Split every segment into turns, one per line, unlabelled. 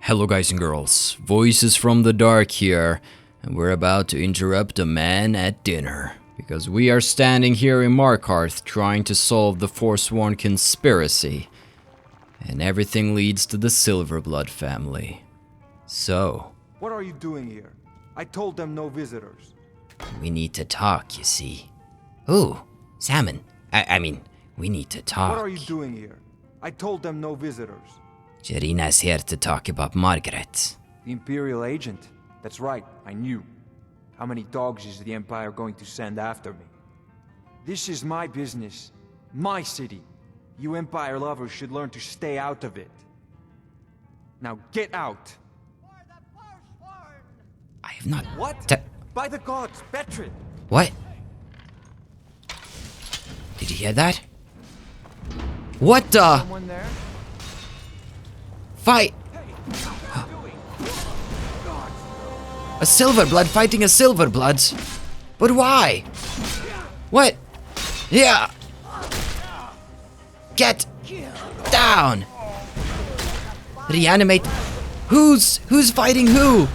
Hello guys and girls, Voices from the Dark here, and we're about to interrupt a man at dinner. Because we are standing here in Markarth trying to solve the Forsworn conspiracy. And everything leads to the Silverblood family. So...
what are you doing here? I told them no visitors.
we need to talk, you see. Ooh, salmon. I mean, we need to talk.
What are you doing here? I told them no visitors.
Jarina's here to talk about Margaret.
The Imperial agent? That's right, I knew. How many dogs is the Empire going to send after me? This is my business. My city. You Empire lovers should learn to stay out of it. Now get out!
I have not...
What? By the gods, Betrid!
What? Did you hear that? What the?
Someone there?
Fight! A Silverblood fighting a Silverblood? But why? What? Yeah! Get down! Reanimate. Who's fighting who?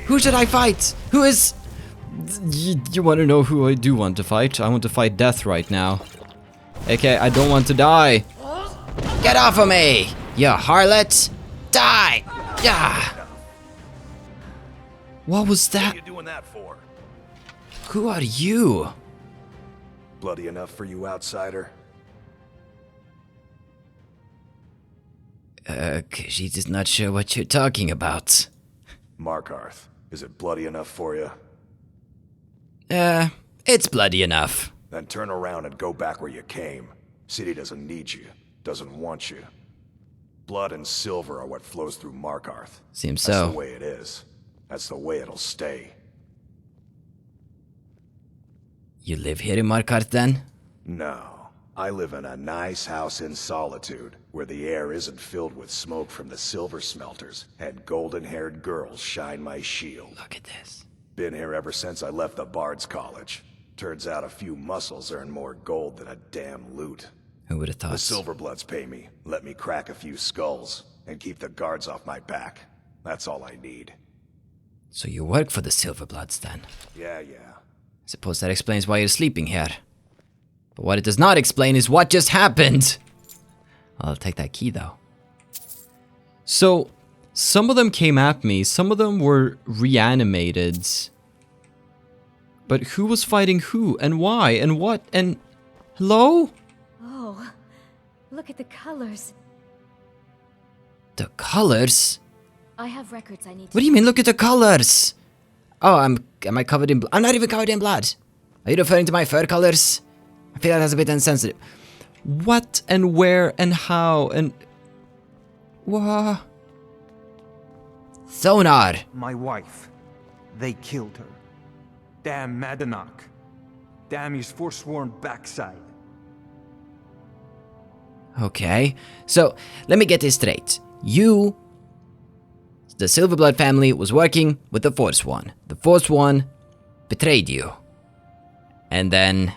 Who should I fight? Who is... You want to know who I do want to fight? I want to fight death right now. Okay, I don't want to die. Get off of me, you harlot! Die! Yeah. What was that?
What are you doing that for?
Who are you?
Bloody enough for you, outsider?
She's not sure what you're talking about.
Markarth, is it bloody enough for you?
It's bloody enough.
Then turn around and go back where you came. City doesn't need you, doesn't want you. Blood and silver are what flows through Markarth.
Seems
That's
so.
the way it is. That's the way it'll stay.
You live here in Markarth then?
No. I live in a nice house in solitude, where the air isn't filled with smoke from the silver smelters, and golden-haired girls shine my shield.
Look at this.
Been here ever since I left the Bard's College. Turns out a few muscles earn more gold than a damn loot.
Who would have
The
thought?
Silverbloods pay me, let me crack a few skulls, and keep the guards off my back. That's all I need.
So you work for the Silverbloods then?
Yeah.
I suppose that explains why you're sleeping here. But what it does not explain is what just happened. I'll take that key though. So, some of them came at me, some of them were reanimated. But who was fighting who, and why, and what, and... hello?
Oh, look at the colors.
The colors?
I have records I need to...
What do you mean, look at the colors? Oh, am I covered in... I'm not even covered in blood. Are you referring to my fur colors? I feel like that's a bit insensitive. What, and where, and how, and... what? Sonar!
My wife. They killed her. Damn Madanach. Damn his forsworn backside.
Okay, so let me get this straight. You, the Silverblood family, was working with the Forsworn. The Forsworn betrayed you. And then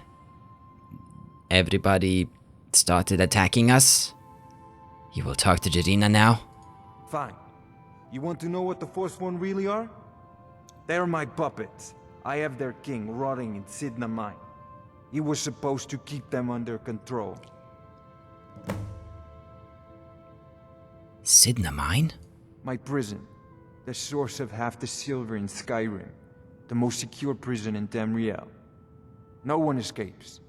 everybody started attacking us. You will talk to Jarina now?
Fine. You want to know what the Forsworn really are? They're my puppets. I have their king rotting in Sidna Mine. He was supposed to keep them under control.
Sidna Mine?
My prison. The source of half the silver in Skyrim. The most secure prison in Tamriel. No one escapes.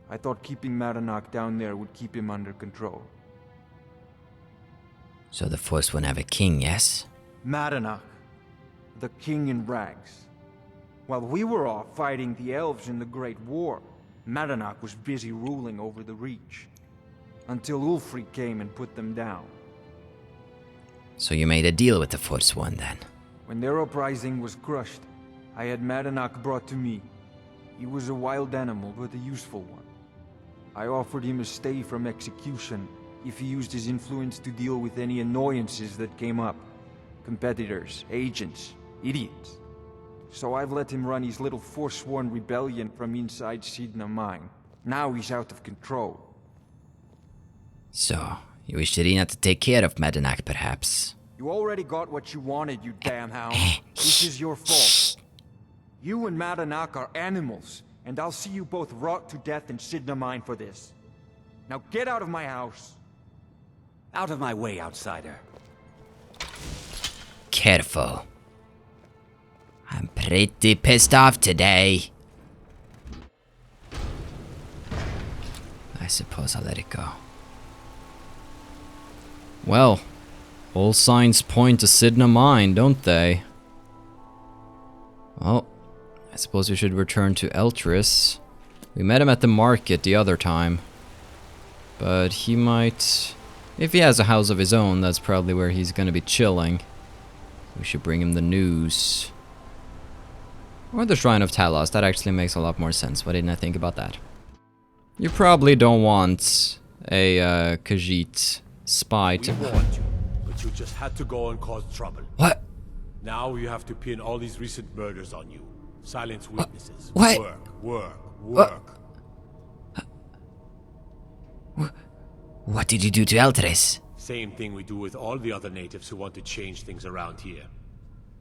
I thought keeping Madanach down there would keep him under control.
So the Forsworn have a king, yes?
Madanach. The king in rags. While we were off fighting the elves in the Great War, Madanach was busy ruling over the Reach. Until Ulfric came and put them down.
So you made a deal with the Forsworn then?
When their uprising was crushed, I had Madanach brought to me. He was a wild animal, but a useful one. I offered him a stay from execution if he used his influence to deal with any annoyances that came up. Competitors, agents, idiots. So I've let him run his little Forsworn rebellion from inside Sidna Mine. Now he's out of control.
So, you wish Jarina to take care of Madanach, perhaps?
You already got what you wanted, you damn hound. This is your fault. You and Madanak are animals, and I'll see you both rot to death in Sidna Mine for this. Now get out of my house.
Out of my way, outsider.
Careful. I'm pretty pissed off today. I suppose I'll let it go. Well, all signs point to Sidna Mine, don't they? Well, I suppose we should return to Eltris. We met him at the market the other time. But he might... If he has a house of his own, that's probably where he's gonna be chilling. We should bring him the news. Or the Shrine of Talos, that actually makes a lot more sense. Why didn't I think about that? You probably don't want a Khajiit spy to...
We warned you, but you just had to go and cause trouble.
What?
Now you have to pin all these recent murders on you. Silence witnesses.
What?
Work.
What did you do to Eltris?
Same thing we do with all the other natives who want to change things around here.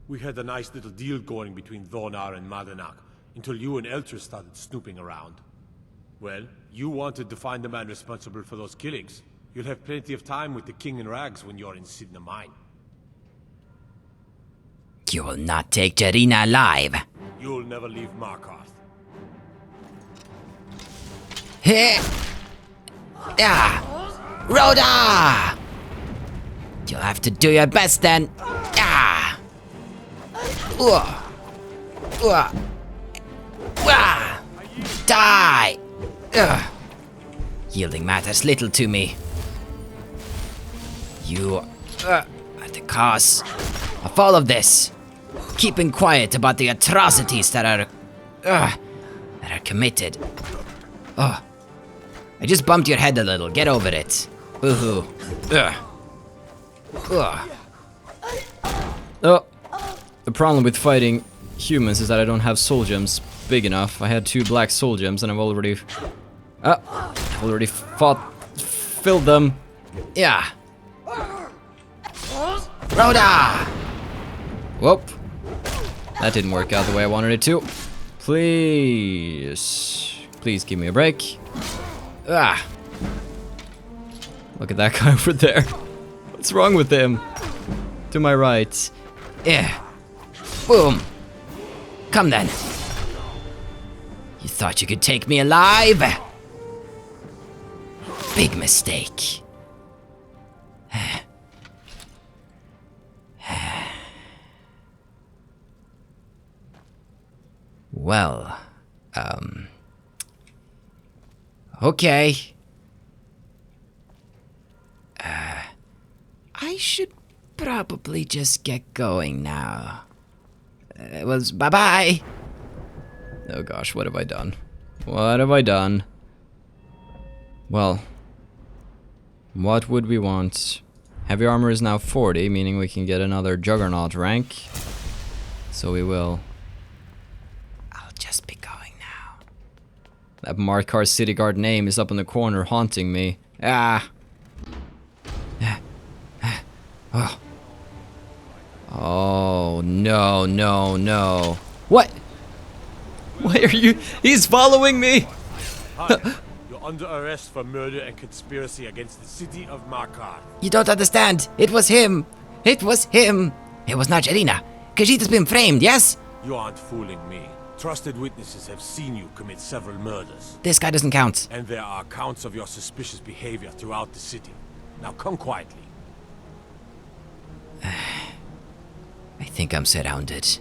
We had a nice little deal going between Thonar and Madanak, until you and Eltris started snooping around. Well, you wanted to find the man responsible for those killings. You'll have plenty of time with the King in Rags when you're in Sidna Mine.
You will not take Jarina alive.
You'll never leave Markarth.
Heh! Ah! Rhoda! You'll have to do your best then. Ah! Die! Yielding matters little to me. You are the cause of all of this. Keeping quiet about the atrocities that are committed. Oh, I just bumped your head a little. Get over it. Boo-hoo. Oh, the problem with fighting humans is that I don't have soul gems big enough. I had 2 black soul gems and I've already filled them. Yeah. Rhoda! Whoop. That didn't work out the way I wanted it to. Please. Please give me a break. Ah. Look at that guy over there. What's wrong with him? To my right. Yeah. Boom. Come then. You thought you could take me alive? Big mistake. Well, okay. I should probably just get going now. Well, bye-bye. Oh gosh, what have I done? What have I done? Well, what would we want? Heavy armor is now 40, meaning we can get another Juggernaut rank. So we will. I'll just be going now. That Markarth City Guard name is up in the corner haunting me. Ah. Oh. Oh, no, no, no. What? Why are you? He's following me!
Hi, you're under arrest for murder and conspiracy against the city of Markarth.
You don't understand. It was him. It was him. It was not Jarina. Khajiit has been framed, yes?
You aren't fooling me. Trusted witnesses have seen you commit several murders.
This guy doesn't count.
And there are accounts of your suspicious behavior throughout the city. Now come quietly.
I think I'm surrounded.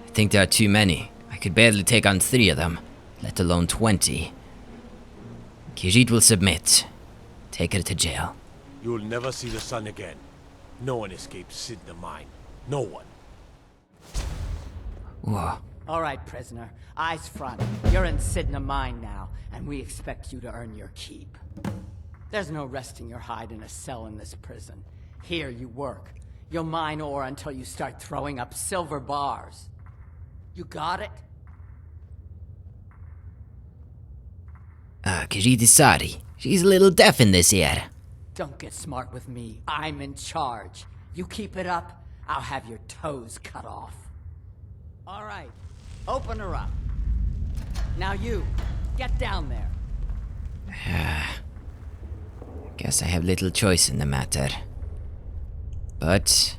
I think there are too many. I could barely take on 3 of them, let alone 20. Khajiit will submit. Take her to jail.
You'll never see the sun again. No one escapes Sidna Mine. No one.
Whoa.
All right, prisoner. Eyes front. You're in Sidna Mine now, and we expect you to earn your keep. There's no resting your hide in a cell in this prison. Here you work. You'll mine ore until you start throwing up silver bars. You got it?
Khajiit is sorry. She's a little deaf in this ear.
Don't get smart with me. I'm in charge. You keep it up, I'll have your toes cut off. All right, open her up. Now you, get down there.
Guess I have little choice in the matter. But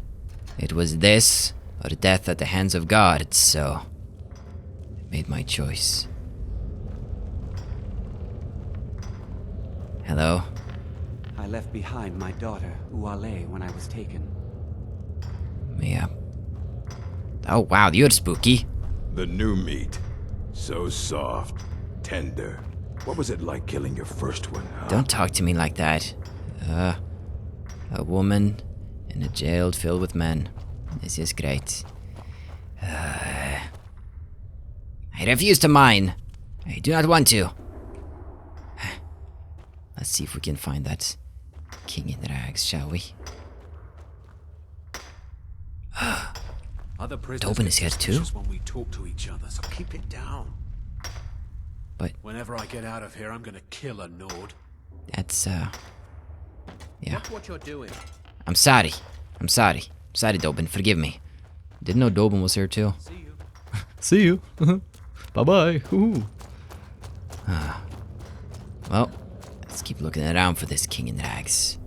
it was this or death at the hands of guards, so I made my choice. Hello?
I left behind my daughter, Uale, when I was taken.
Yeah. Oh wow, you're spooky.
The new meat. So soft, tender. What was it like killing your first one, huh?
Don't talk to me like that. A woman in a jail filled with men. This is great. I refuse to mine. I do not want to. Let's see if we can find that king in rags, shall we?
Other prisoners
Tobin is here
get
too?
suspicious when we talk to each other, so keep it down.
But
Whenever I get out of here, I'm gonna kill a Nord.
that's, yeah.
Watch what you're doing.
I'm sorry. I'm sorry. Sorry, Dobin. Forgive me. Didn't know Dobin was here too.
See you.
See you. Bye-bye. Well, let's keep looking around for this king in rags.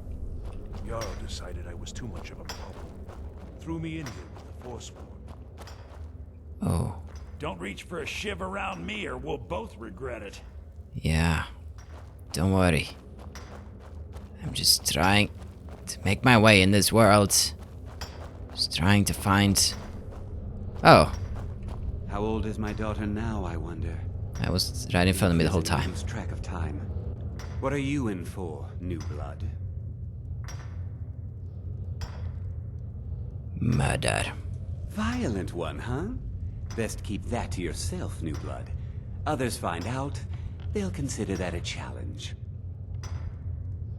Jarl decided I was too much of a problem. Threw me in here with the Forsworn.
Oh,
Don't reach for a shiv around me or we'll both regret it.
yeah. Don't worry. I'm just trying to make my way in this world. Just trying to find... Oh,
How old is my daughter now, I wonder?
that was right in front of me the whole
Prison
time.
lose track of time. What are you in for, new blood?
Murder.
Violent one, huh? Best keep that to yourself, new blood. Others find out, they'll consider that a challenge.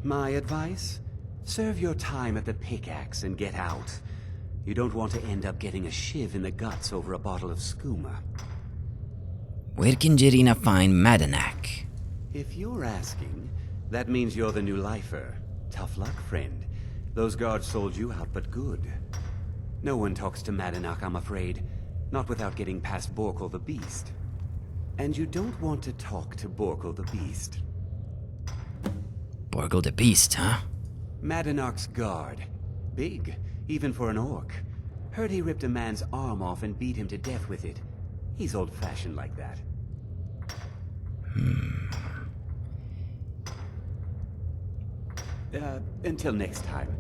My advice? Serve your time at the pickaxe and get out. You don't want to end up getting a shiv in the guts over a bottle of skooma.
Where can Jirina find Madanak?
If you're asking, that means you're the new lifer. Tough luck, friend. Those guards sold you out, but good. No one talks to Madanak, I'm afraid. Not without getting past Borkul the Beast. And you don't want to talk to Borkul the Beast.
Borgel the Beast, huh?
Madanak's guard. Big, even for an orc. Heard he ripped a man's arm off and beat him to death with it. He's old-fashioned like that. Until next time.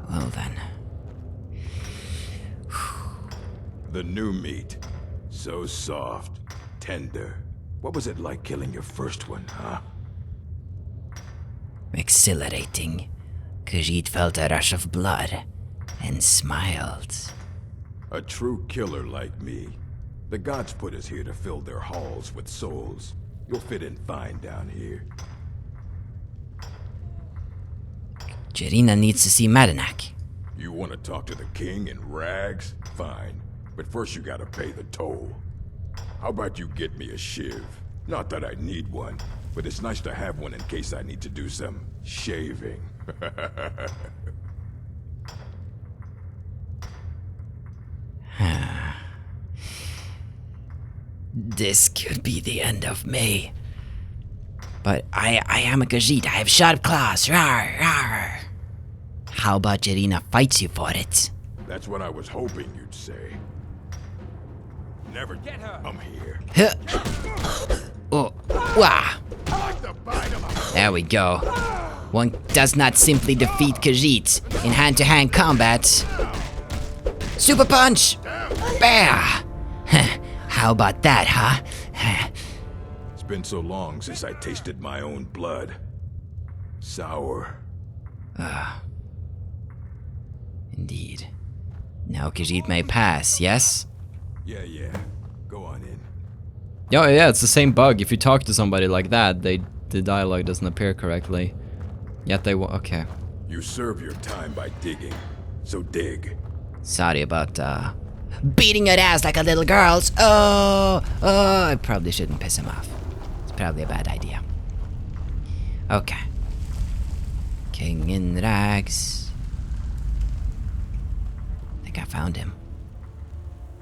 Well then.
The new meat. So soft, tender. What was it like killing your first one, huh?
Exhilarating. Khajiit felt a rush of blood and smiled.
A true killer like me. The gods put us here to fill their halls with souls. You'll fit in fine down here.
Jirina needs to see Madanak.
You want to talk to the king in rags? Fine. But first you gotta pay the toll. How about you get me a shiv? Not that I need one, but it's nice to have one in case I need to do some shaving.
This could be the end of me. But I am a Khajiit. I have sharp claws. Rawr, rawr. How about Jirina fights you for it?
That's what I was hoping you'd say. Never get her. I'm here.
Huh. Oh, wah. There we go. One does not simply defeat Khajiit in hand-to-hand combat. Super punch! Bah! How about that, huh?
It's been so long since I tasted my own blood. Sour.
Indeed. Now Khajiit may pass, yes?
Yeah. Go on in.
Yeah, it's the same bug. If you talk to somebody like that, the dialogue doesn't appear correctly. Yet they okay.
You serve your time by digging. So dig.
Sorry about, beating your ass like a little girl's. Oh, I probably shouldn't piss him off. It's probably a bad idea. Okay. King in rags. think I found him.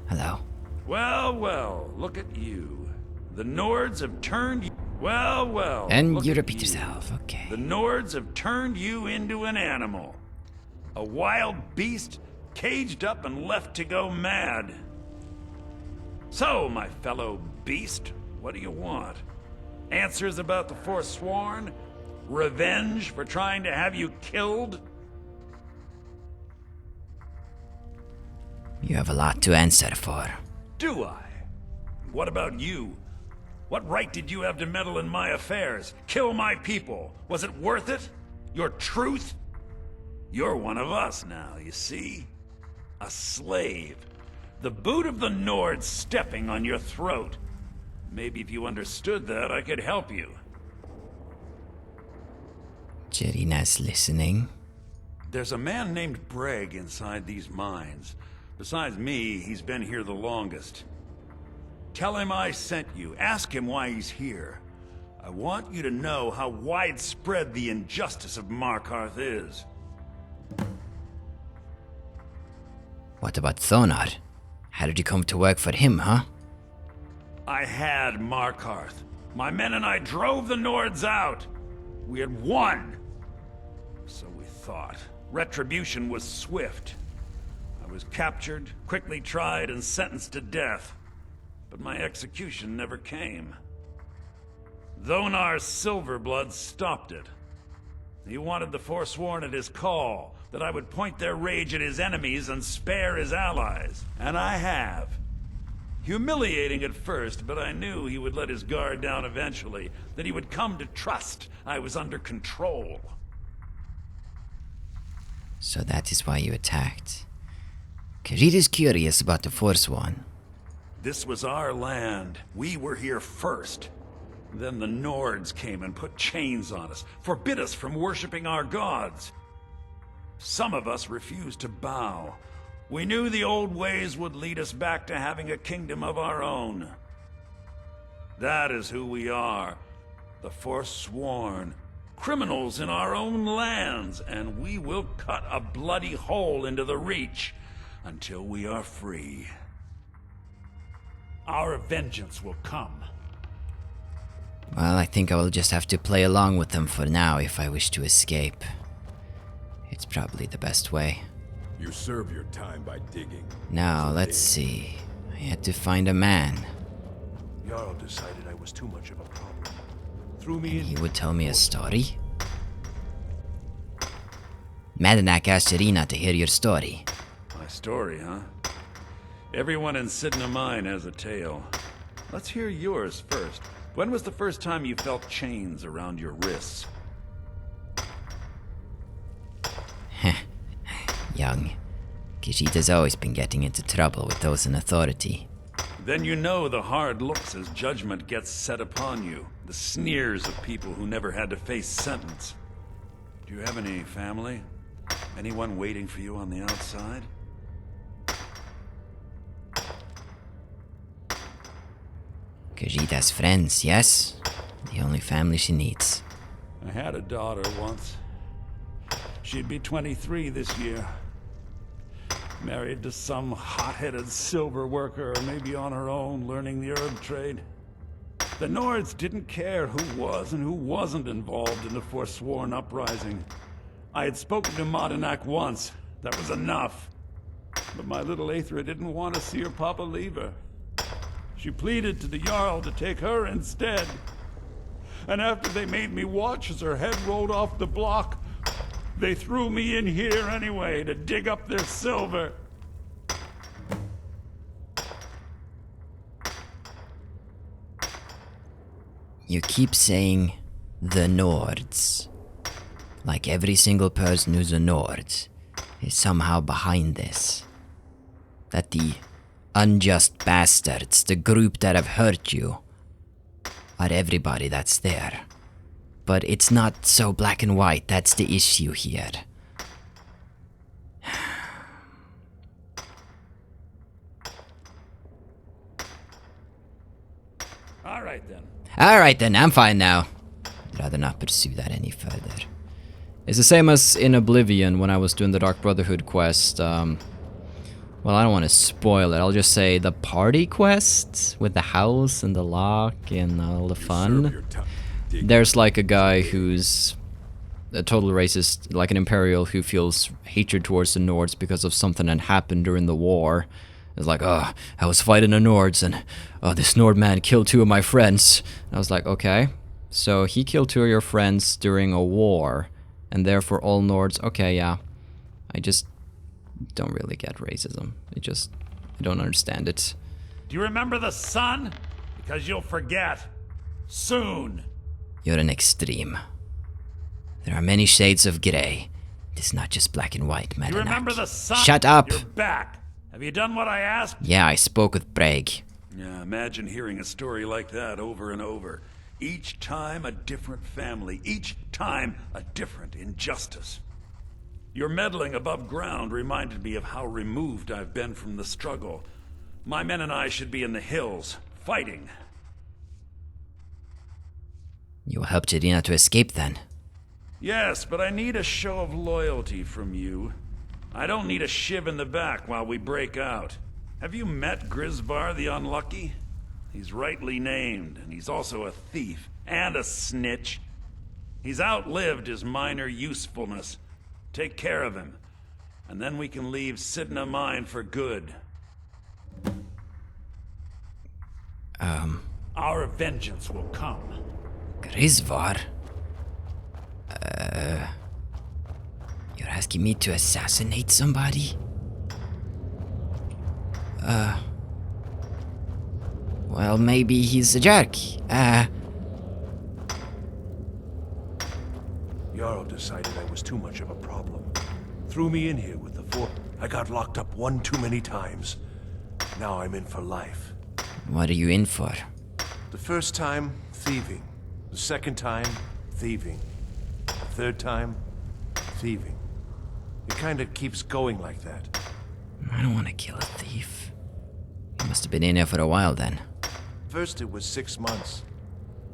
Hello.
Well, well, look at you. The Nords have turned you... Well, well.
And
look
you
at
repeat yourself, okay.
The Nords have turned you into an animal. A wild beast, caged up and left to go mad. So, my fellow beast, what do you want? Answers about the Forsworn? Revenge for trying to have you killed?
You have a lot to answer for.
Do I? What about you? What right did you have to meddle in my affairs? Kill my people? Was it worth it? Your truth? You're one of us now, you see? A slave. The boot of the Nord stepping on your throat. Maybe if you understood that, I could help you.
Jerina's listening.
There's a man named Breg inside these mines. Besides me, he's been here the longest. Tell him I sent you. Ask him why he's here. I want you to know how widespread the injustice of Markarth is.
What about Thonar? How did you come to work for him, huh?
I had Markarth. My men and I drove the Nords out. We had won. So we thought. Retribution was swift. I was captured, quickly tried, and sentenced to death. But my execution never came. Thonar's Silverblood stopped it. He wanted the Forsworn at his call, that I would point their rage at his enemies and spare his allies. And I have. Humiliating at first, but I knew he would let his guard down eventually, that he would come to trust I was under control.
So that is why you attacked. Khajiit is curious about the Forsworn.
This was our land. We were here first. Then the Nords came and put chains on us, forbid us from worshipping our gods. Some of us refused to bow. We knew the old ways would lead us back to having a kingdom of our own. That is who we are, the Forsworn, criminals in our own lands, and we will cut a bloody hole into the Reach until we are free. Our vengeance will come.
Well, I think I will just have to play along with them for now if I wish to escape. It's probably the best way.
You serve your time by digging.
Now, let's see. I had to find a man.
Jarl decided I was too much of a problem. Threw me
And
in.
he would tell me a story? Madanak asked Irina to hear your story.
My story, huh? Everyone in Sidna Mine has a tale. Let's hear yours first. When was the first time you felt chains around your wrists?
Young. Khajiit has always been getting into trouble with those in authority.
Then you know the hard looks as judgment gets set upon you. The sneers of people who never had to face sentence. Do you have any family? Anyone waiting for you on the outside?
Khajiit has friends, yes? The only family she needs.
I had a daughter once. She'd be 23 this year. Married to some hot-headed silver worker, or maybe on her own, learning the herb trade. The Nords didn't care who was and who wasn't involved in the Forsworn uprising. I had spoken to Madanak once. That was enough. But my little Aethra didn't want to see her papa leave her. She pleaded to the Jarl to take her instead. And after they made me watch as her head rolled off the block, they threw me in here anyway to dig up their silver.
You keep saying the Nords. Like every single person who's a Nord is somehow behind this. That the unjust bastards, the group that have hurt you, are everybody that's there. But it's not so black and white, that's the issue here. Alright then, I'm fine now. I'd rather not pursue that any further. It's the same as in Oblivion when I was doing the Dark Brotherhood quest. Well, I don't want to spoil it. I'll just say the party quest with the house and the lock and all the fun. There's like a guy who's a total racist, like an Imperial who feels hatred towards the Nords because of something that happened during the war. It's like, oh, I was fighting the Nords and this Nord man killed 2 of my friends. And I was like, okay, so he killed 2 of your friends during a war and therefore all Nords, okay, yeah. I just don't really get racism. I don't understand it.
Do you remember the sun? Because you'll forget. Soon.
You're an extreme. There are many shades of grey. It is not just black and white, Madanak.
Do you remember the sun?
Shut up!
You're back. Have you done what I asked?
Yeah, I spoke with Bragg.
Yeah, imagine hearing a story like that over and over. Each time a different family. Each time a different injustice. Your meddling above ground reminded me of how removed I've been from the struggle. My men and I should be in the hills, fighting.
You helped Irina to escape then?
Yes, but I need a show of loyalty from you. I don't need a shiv in the back while we break out. Have you met Grisvar the Unlucky? He's rightly named, and he's also a thief and a snitch. He's outlived his minor usefulness. Take care of him, and then we can leave Sidna Mine for good. Our vengeance will come.
Grisvar? You're asking me to assassinate somebody? Well, maybe he's a jerk.
Jarl decided I was too much of a problem. Threw me in here with the 4. I got locked up 1 too many times. Now I'm in for life.
What are you in for?
The first time, thieving. The second time, thieving. The third time, thieving. It kinda keeps going like that.
I don't want to kill a thief. You must have been in here for a while then.
First it was 6 months.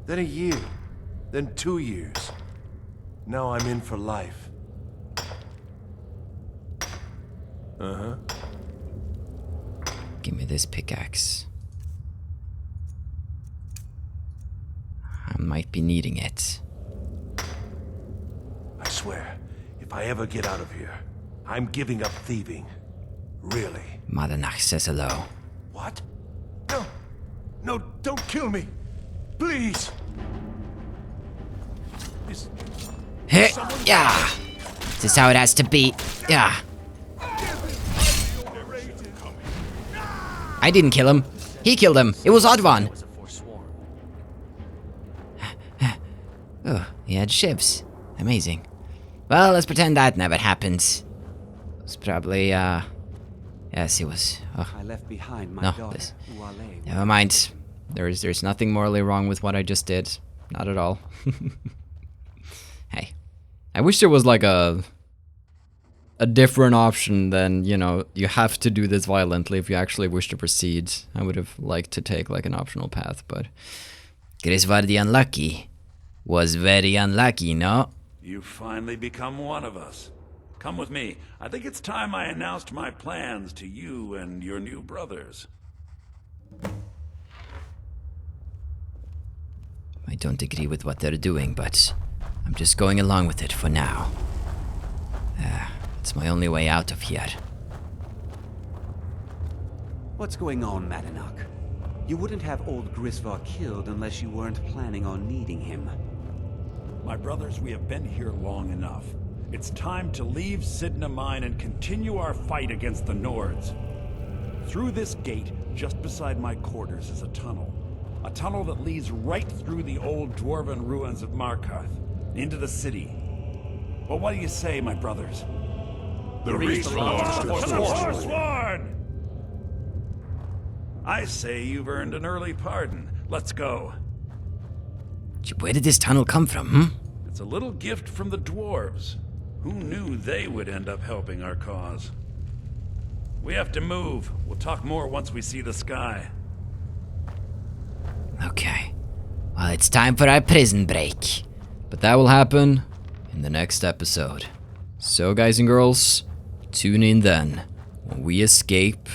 Then a year. Then 2 years. Now I'm in for life. Uh-huh.
Give me this pickaxe. I might be needing it.
I swear, if I ever get out of here, I'm giving up thieving. Really.
Madanak says hello.
What? No! No, don't kill me! Please!
Hey, yeah! This is how it has to be. Yeah. I didn't kill him. He killed him. It was Oddvan. Oh, he had shivs. Amazing. Well, let's pretend that never happened. It was probably, yes, it was. Oh.
I left behind my
No,
daughter,
this.
Uale.
Never mind. There's nothing morally wrong with what I just did. Not at all. Hey. I wish there was like a different option than, you know, you have to do this violently if you actually wish to proceed. I would have liked to take like an optional path, but Grisvar the Unlucky was very unlucky, no?
You've finally become one of us. Come with me. I think it's time I announced my plans to you and your new brothers.
I don't agree with what they're doing, but I'm just going along with it for now. It's my only way out of here.
What's going on, Madanak? You wouldn't have old Grisvar killed unless you weren't planning on needing him.
My brothers, we have been here long enough. It's time to leave Sidna Mine and continue our fight against the Nords. Through this gate, just beside my quarters, is a tunnel. A tunnel that leads right through the old dwarven ruins of Markarth, into the city. Well, what do you say, my brothers?
The reach belongs to
the
the
Forsworn! I say you've earned an early pardon. Let's go.
Where did this tunnel come from, hmm?
It's a little gift from the dwarves. Who knew they would end up helping our cause? We have to move. We'll talk more once we see the sky.
Okay. Well, it's time for our prison break. But that will happen in the next episode. So, guys and girls, tune in then. when we escape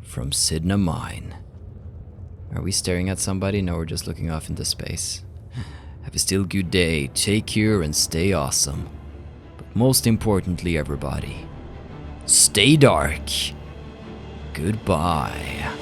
from Sidna Mine. Are we staring at somebody? No, we're just looking off into space. Have a still good day. Take care and stay awesome. But most importantly, everybody, stay dark. Goodbye.